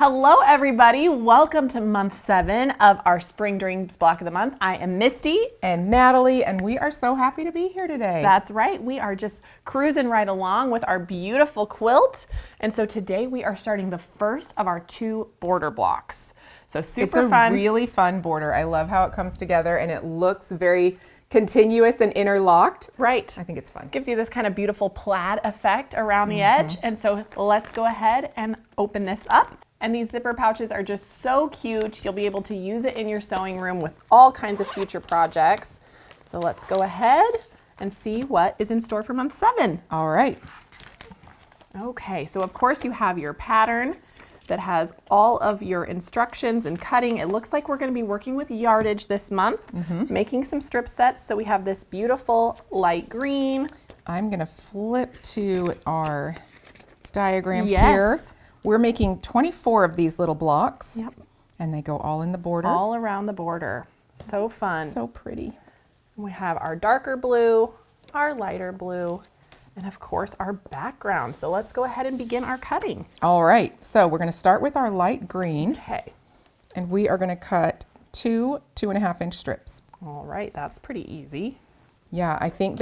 Hello everybody, welcome to month 7 of our Spring Dreams block of the month. I am Misty. And Natalie, and we are so happy to be here today. That's right, we are just cruising right along with our beautiful quilt. And so today we are starting the first of our 2 border blocks. So super fun. It's a really fun border. I love how it comes together and it looks very continuous and interlocked. Right. I think it's fun. Gives you this kind of beautiful plaid effect around the edge. And so let's go ahead and open this up. And these zipper pouches are just so cute. You'll be able to use it in your sewing room with all kinds of future projects. So let's go ahead and see what is in store for month 7. All right. Okay, so of course you have your pattern that has all of your instructions and cutting. It looks like we're going to be working with yardage this month, making some strip sets. So we have this beautiful light green. I'm going to flip to our diagram Yes. here. We're making 24 of these little blocks. Yep. And they go all in the border. All around the border. So fun. So pretty. We have our darker blue, our lighter blue, and of course our background. So let's go ahead and begin our cutting. All right, so we're going to start with our light green. Okay. And we are going to cut 2 2.5-inch strips. All right, that's pretty easy. Yeah, I think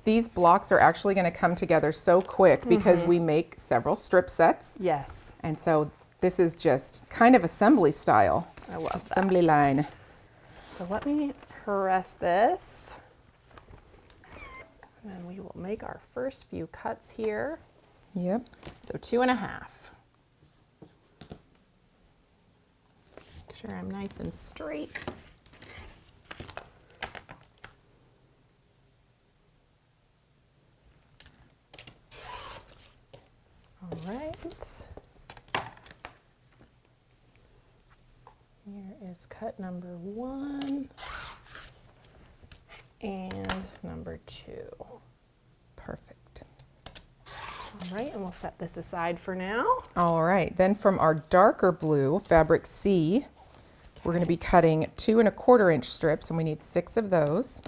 these blocks are actually going to come together so quick because we make several strip sets. Yes. And so this is just kind of assembly style. I love assembly that. line. So let me press this. And then we will make our first few cuts here. Yep. So 2.5. Make sure I'm nice and straight. All right. Here is cut number 1 and number 2. Perfect. All right, and we'll set this aside for now. All right, then from our darker blue, fabric C, we're going to be cutting 2 1/4-inch strips, and we need 6 of those.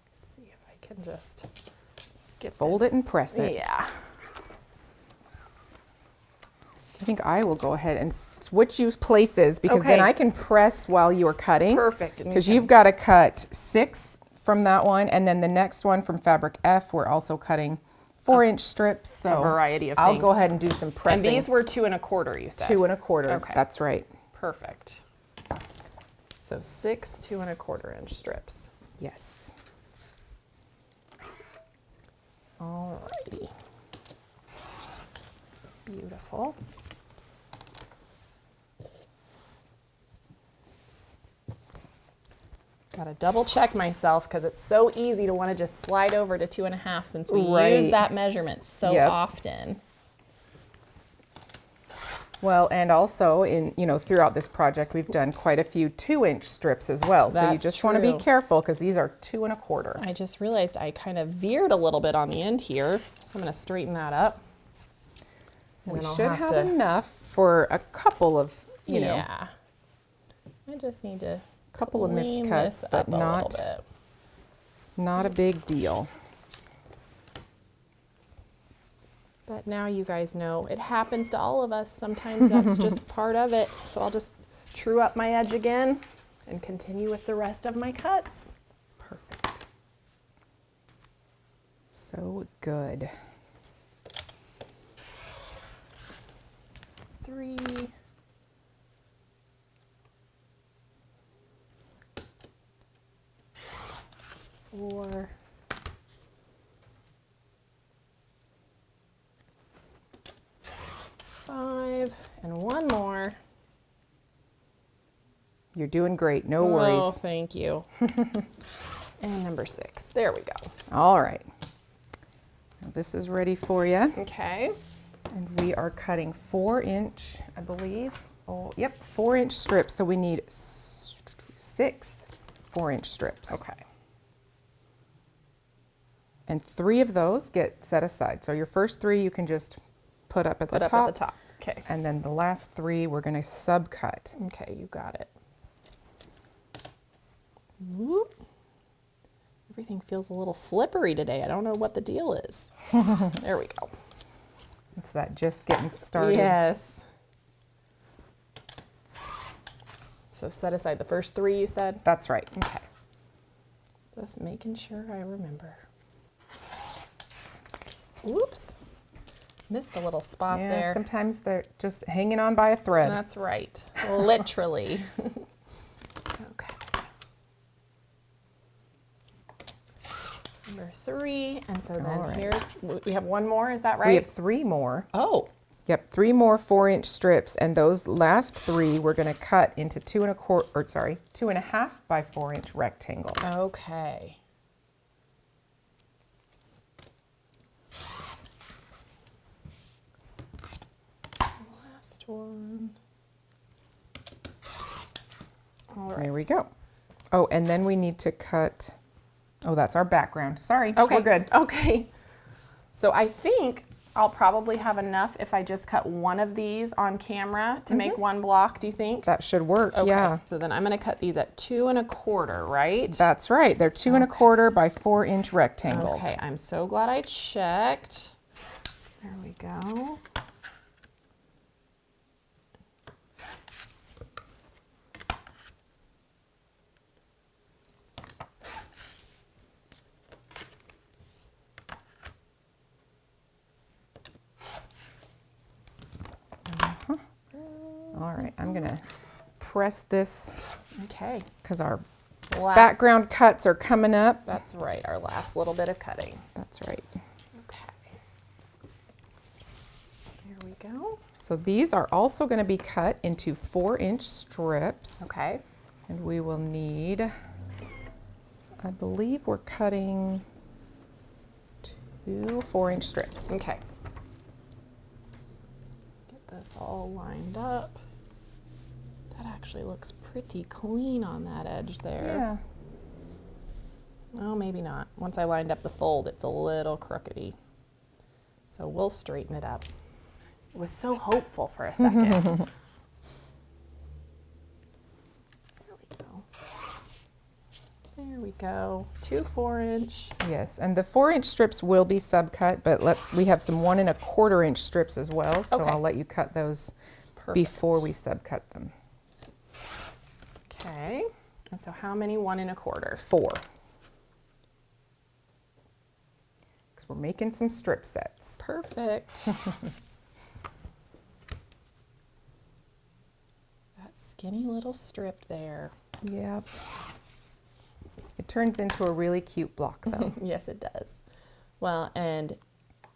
Let's see if I can just get Fold this. it and press it. Yeah. I think I will go ahead and switch you places because then Okay. I can press while you are cutting. Perfect. Because you've got to cut 6 from that one, and then the next one from fabric F, we're also cutting 4-inch strips. So A variety of I'll things. go ahead and do some pressing. And these were 2 1/4, you said? 2 1/4. Okay. That's right. Perfect. So 6 2 1/4-inch strips. Yes. All righty. Beautiful. Got to double check myself because it's so easy to want to just slide over to 2.5 since we use that measurement so often. Well, and also throughout this project, we've done quite a few 2-inch strips as well. So you just want to be careful because these are 2 1/4. I just realized I kind of veered a little bit on the end here, so I'm going to straighten that up. We should have enough for a couple of, Yeah. I just need to couple of clean miscuts, this but up a little bit. not a big deal. But now you guys know it happens to all of us. Sometimes that's just part of it. So I'll just true up my edge again and continue with the rest of my cuts. Perfect. So good. 3. 4. 5. And 1 more. You're doing great. No worries. Oh, thank you. And number 6. There we go. All right. Now this is ready for you. Okay. And we are cutting 4-inch, I believe. Oh, yep, 4-inch strips. So we need 6 4-inch strips. Okay. And 3 of those get set aside. So your first 3 you can just put up at the top. Okay. And then the last 3 we're going to subcut. Okay, you got it. Whoop. Everything feels a little slippery today. I don't know what the deal is. There we go. It's that just getting started. Yes. So set aside the first 3 you said? That's right. Okay. Just making sure I remember. Oops. Missed a little spot Yeah, there. sometimes they're just hanging on by a thread. That's right. Literally. Okay. Number 3. And so then All right. here's, we have 1 more, is that right? We have 3 more. Oh, Yep, 3 more 4-inch strips, and those last 3 we're going to cut into 2.5 by 4-inch rectangles. okay. Last one. All right. There we go. Oh, and then we need to cut. Oh, that's our background. Sorry, Okay. we're good. Okay. So I think I'll probably have enough if I just cut one of these on camera to make 1 block, do you think? That should work. Okay. Yeah, So then I'm going to cut these at 2.25, right? that's right. They're 2.25 by 4-inch rectangles. Okay, I'm so glad I checked. There we go. All right, I'm going to press this Okay. because our Last, background cuts are coming up. That's right, our last little bit of cutting. That's right. Okay. There we go. So these are also going to be cut into 4-inch strips. Okay. And we will need, I believe we're cutting 2 4-inch strips. Okay. Get this all lined up. That actually looks pretty clean on that edge there. Yeah. Oh, maybe not. Once I lined up the fold, it's a little crookedy. So we'll straighten it up. It was so hopeful for a second. There we go. There we go. 2 4-inch. Yes, and the 4-inch strips will be subcut, but we have some 1.25-inch strips as well, so Okay. I'll let you cut those Perfect. before we subcut them. Okay. And so how many 1.25? 4. Because we're making some strip sets. Perfect. That skinny little strip there. Yep. It turns into a really cute block though. Yes, it does. Well, and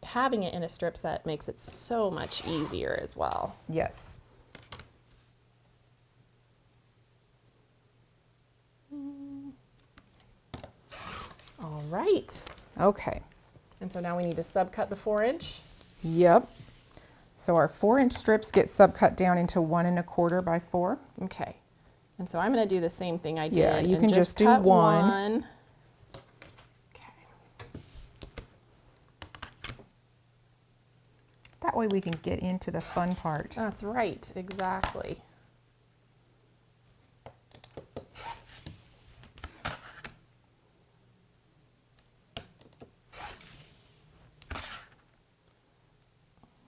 having it in a strip set makes it so much easier as well. Yes. All right. Okay. And so now we need to subcut the 4-inch. Yep. So our 4-inch strips get subcut down into 1.25 by 4. Okay. And so I'm going to do the same thing I did. Yeah, you and can just do cut one. Okay. That way we can get into the fun part. That's right. Exactly.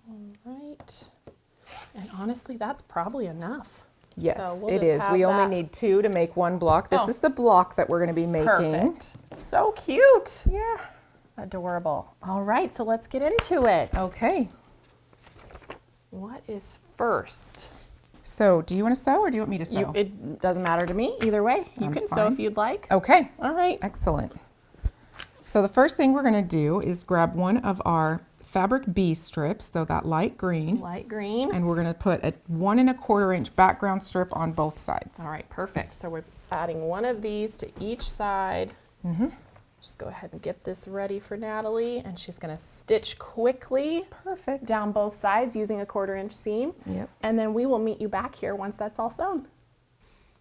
All right. And honestly, that's probably enough. Yes, So we'll it just is. have We only that. need 2 to make 1 block. This Oh. is the block that we're going to be making. Perfect. So cute. Yeah. Adorable. All right, so let's get into it. Okay. What is first? So do you want to sew or do you want me to sew? It doesn't matter to me either way. You I'm can sew fine. if you'd like. Okay. All right. Excellent. So the first thing we're going to do is grab one of our fabric B strips, so that light green, Light green. and we're going to put a 1.25-inch background strip on both sides. All right, perfect. So we're adding one of these to each side. Just go ahead and get this ready for Natalie, and she's going to stitch quickly Perfect. down both sides using a 1/4-inch seam. Yep. And then we will meet you back here once that's all sewn.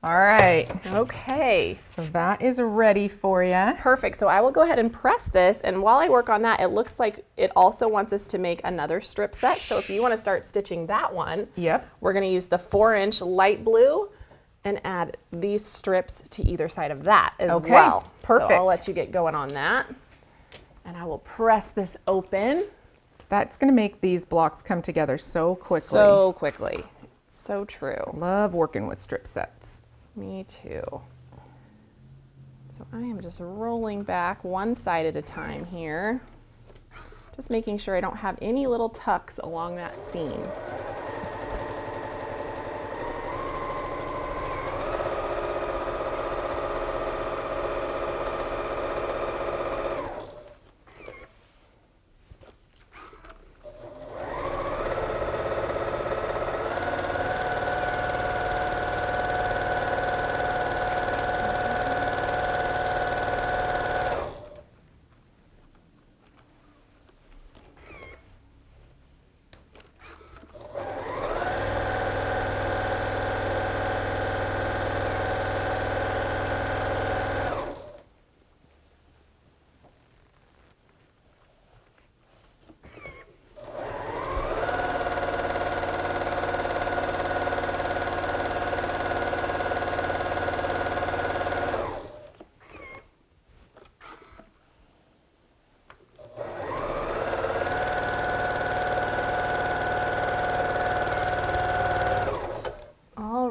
All right. Okay. So that is ready for you. Perfect. So I will go ahead and press this, and while I work on that, it looks like it also wants us to make another strip set. So if you want to start stitching that one, Yep. we're going to use the 4-inch light blue and add these strips to either side of that as Okay, well. perfect. So I'll let you get going on that. And I will press this open. That's going to make these blocks come together so quickly. So quickly. So true. Love working with strip sets. Me too. So I am just rolling back one side at a time here. Just making sure I don't have any little tucks along that seam.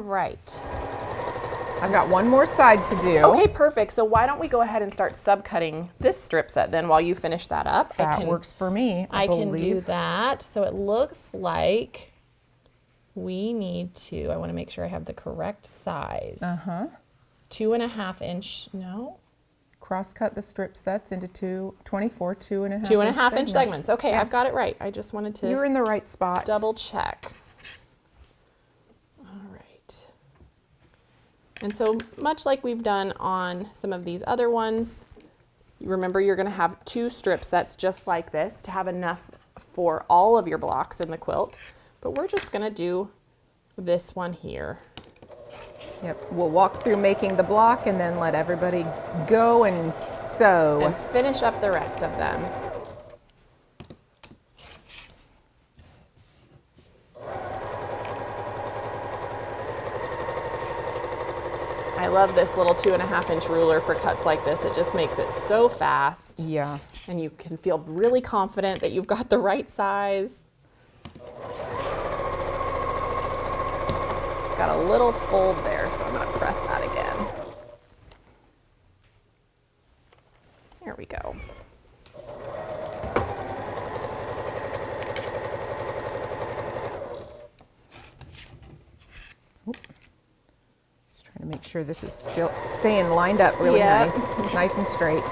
Right. I've got one more side to do. Okay, perfect. So why don't we go ahead and start subcutting this strip set then while you finish that up? That works for me, I can do believe. that. So it looks like we need to, I want to make sure I have the correct size. 2.5 inch, no? Cross cut the strip sets into 24 2.5 2.5 inch segments. Okay, Yeah. I've got it right. I just wanted to You're in the right spot. double check. And so much like we've done on some of these other ones, you remember you're going to have 2 strip sets just like this to have enough for all of your blocks in the quilt. But we're just going to do this one here. Yep, we'll walk through making the block and then let everybody go and sew. And finish up the rest of them. I love this little 2.5 inch ruler for cuts like this. It just makes it so fast. Yeah. And you can feel really confident that you've got the right size. Got a little fold there, so I'm going to press that again. There we go. To make sure this is still staying lined up really nice, nice and straight.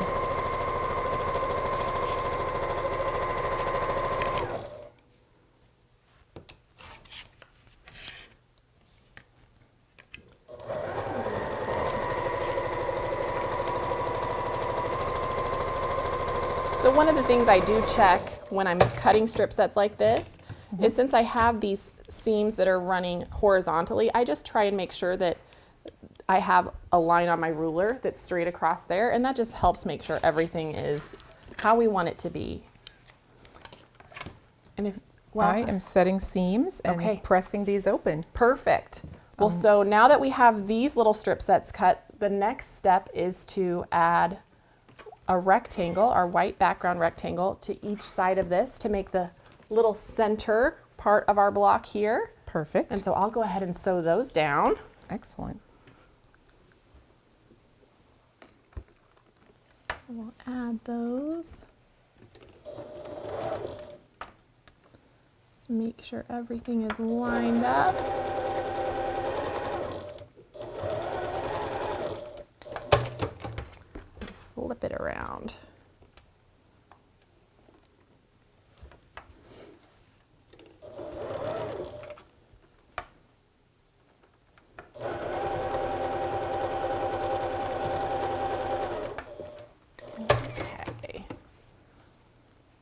So one of the things I do check when I'm cutting strip sets like this is since I have these seams that are running horizontally, I just try and make sure that I have a line on my ruler that's straight across there, and that just helps make sure everything is how we want it to be. And if I am setting seams and pressing these open. Perfect. Well, so now that we have these little strip sets cut, the next step is to add a rectangle, our white background rectangle, to each side of this to make the little center part of our block here. Perfect. And so I'll go ahead and sew those down. Excellent. We'll add those. Just make sure everything is lined up. Flip it around.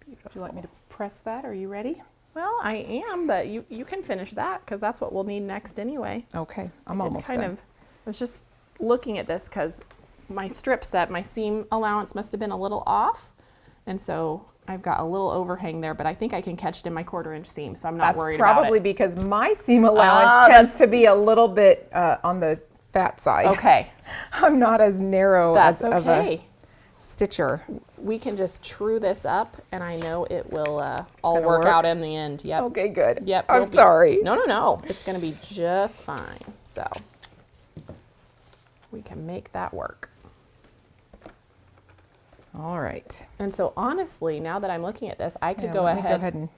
Would you like me to press that? Are you ready? Well, I am, but you can finish that because that's what we'll need next anyway. Okay, I'm almost done. I was just looking at this because my strip set, my seam allowance must have been a little off. And so I've got a little overhang there, but I think I can catch it in my 1/4 inch seam, so I'm not worried about it. That's probably because my seam allowance tends to be a little bit on the fat side. Okay. I'm not as narrow as of a stitcher. We can just true this up, and I know it will all work out in the end. Yep. Okay, good. Yep. I'm sorry. No. It's going to be just fine. So can make that work. All right. And so honestly, now that I'm looking at this, I could Yeah, go let me ahead. go ahead and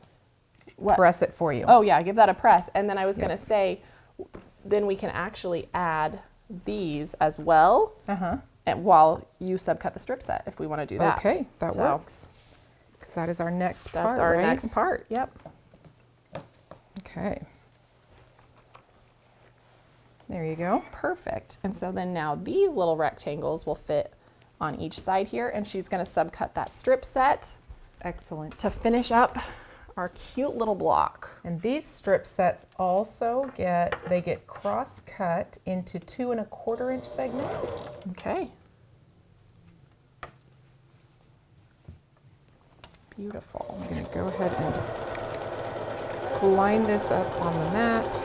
What? press it for you. Oh yeah, give that a press. And then I was Yep. going to say, then we can actually add these as well. And while you subcut the strip set, if we want to do that. Okay, that So works. Because that is our next part, that's our right? next part. Yep. Okay. There you go. Perfect. And so then now these little rectangles will fit on each side here, and she's going to subcut that strip set Excellent. to finish up our cute little block. And these strip sets also get cross cut into 2 1/4 inch segments. Okay. Beautiful. I'm going to go ahead and line this up on the mat.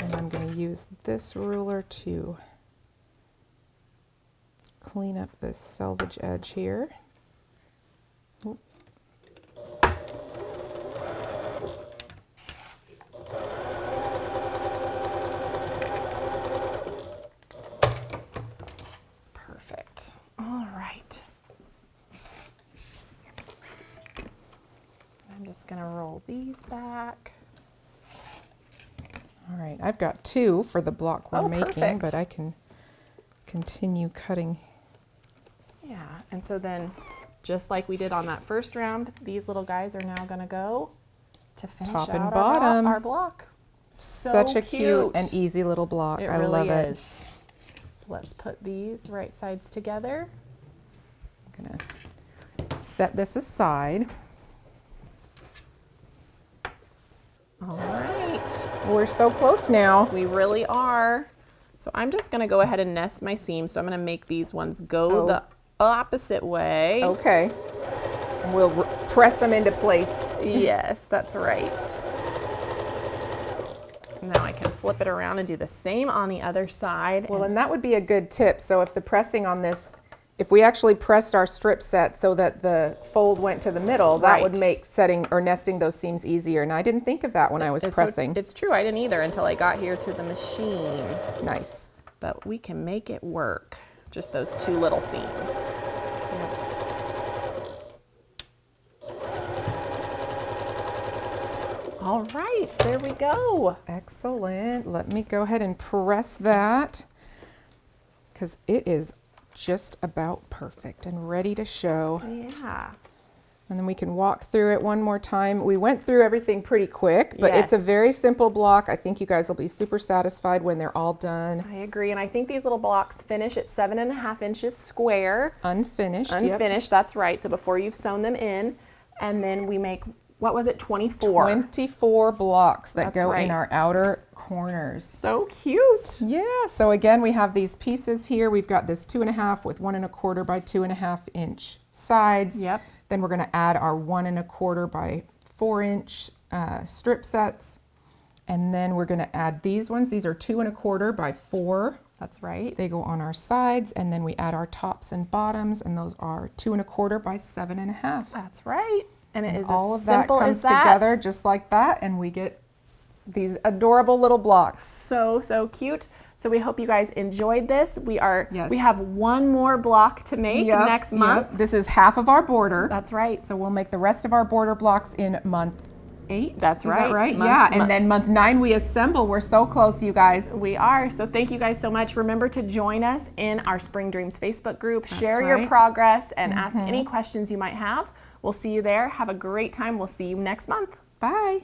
And I'm going to use this ruler to clean up this selvage edge here. Oop. Perfect. All right. I'm just going to roll these back. All right, I've got 2 for the block we're making, perfect. but I can continue cutting. Yeah, and so then just like we did on that first round, these little guys are now going to go to finish Top and out bottom. our block. Such a cute cute and easy little block. It I really love it. is. So let's put these right sides together. I'm going to set this aside. All right. We're so close now. We really are. So I'm just going to go ahead and nest my seams. So I'm going to make these ones go the opposite way. Okay. And we'll press them into place. Yes, that's right. Now I can flip it around and do the same on the other side. Well, and that would be a good tip. So if the pressing on this, if we actually pressed our strip set so that the fold went to the middle, that would Right. make setting or nesting those seams easier. And I didn't think of that when I was pressing. It's true, I didn't either until I got here to the machine. Nice. But we can make it work. Just those 2 little seams. All right, there we go. Excellent. Let me go ahead and press that because it is just about perfect and ready to show. Yeah. And then we can walk through it one more time. We went through everything pretty quick, but it's a Yes. very simple block. I think you guys will be super satisfied when they're all done. I agree, and I think these little blocks finish at 7.5 inches square. Unfinished. Yep. Unfinished, that's right. So before you've sewn them in, and then we make, what was it, 24? 24 blocks that That's go right. in our outer corners. So cute. Yeah, so again, we have these pieces here. We've got this 2 1/2 with 1 1/4 by 2 1/2 inch sides. Yep. Then we're gonna add our 1 1/4 by 4 inch strip sets. And then we're gonna add these ones. These are 2 1/4 by 4. That's right. They go on our sides, and then we add our tops and bottoms, and those are 2 1/4 by 7 1/2. That's right. And it is All as of that simple comes as that. together just like that, and we get these adorable little blocks. So cute. So we hope you guys enjoyed this. We have one more block to make next month. This is half of our border. That's right. So we'll make the rest of our border blocks in month 8. That's Is right. that right? Month- Yeah, month- and then month 9 we assemble. We're so close, you guys. We are. So thank you guys so much. Remember to join us in our Spring Dreams Facebook group. Share your right. progress and ask any questions you might have. We'll see you there. Have a great time. We'll see you next month. Bye.